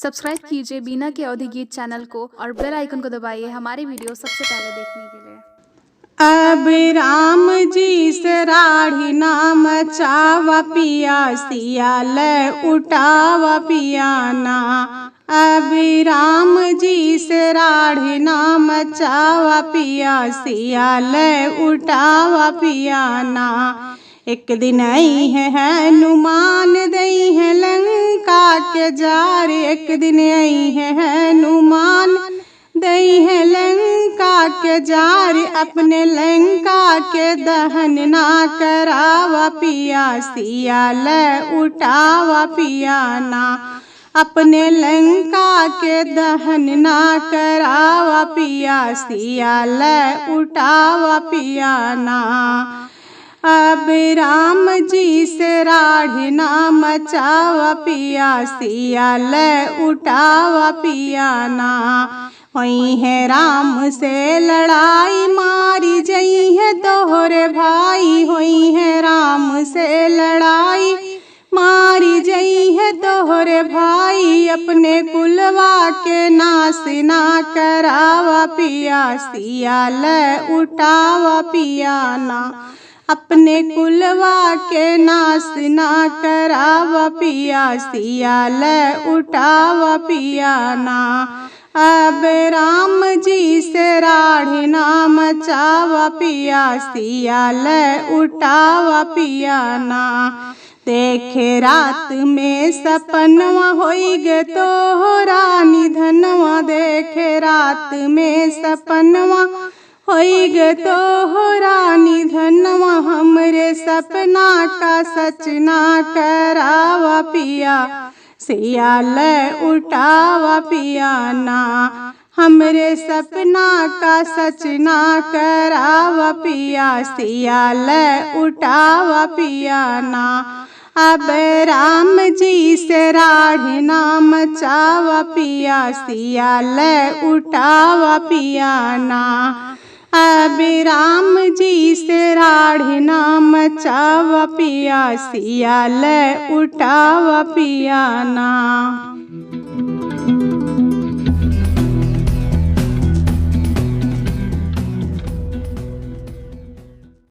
Subscribe कीजिए बीना के अवधि गीत चैनल को और बेल आइकन को दबाइए हमारी वीडियो सबसे पहले देखने के लिए। अब राम जी से राढ़ी नाम चावा पिया सियाल उठावा पियाना। अब राम जी से राढ़ी नाम चावा पिया सियाल उठावा पियाना। एक दिन आई है हनुमान दई है लंका के जार। एक दिन आई है हनुमान दई है लंका के जार। अपने लंका के दहन ना करावा पिया सियाल उठावा पियाना। अपने लंका के दहन ना करावा पिया सियाल उठावा पियाना। अब राम जी से राढ़ी नाम चावा पिया सियाल उठावा पियाना। हुई है राम से लड़ाई मारी जई है तोहरे भाई। हुई है राम से लड़ाई मारी जई है तोहरे भाई। अपने कुलवा के नाश ना करावा पिया सियाल उठावा पियाना। अपने कुलवा के नाश ना करावा पिया सियाल उठावा पियाना। अब राम जी से राढ़ी नाम चावा पिया सियाल उठावा पियाना। देखे रात में सपनवा होई गे तोहरा निधनवा। देखे रात में सपनवा होई गे तोहरा निधनवा। हमरे सपना का सच ना करावा पिया सियाल उठावा पियाना। हमरे सपना का सच ना करावा पिया सियाल उठावा पियाना। अब राम जी से राढ़ी नाम चावा पिया सियाल उठावा पियाना। अब राम जी से राढ़ी नाम चावा पिया सियाल उठावा पियाना।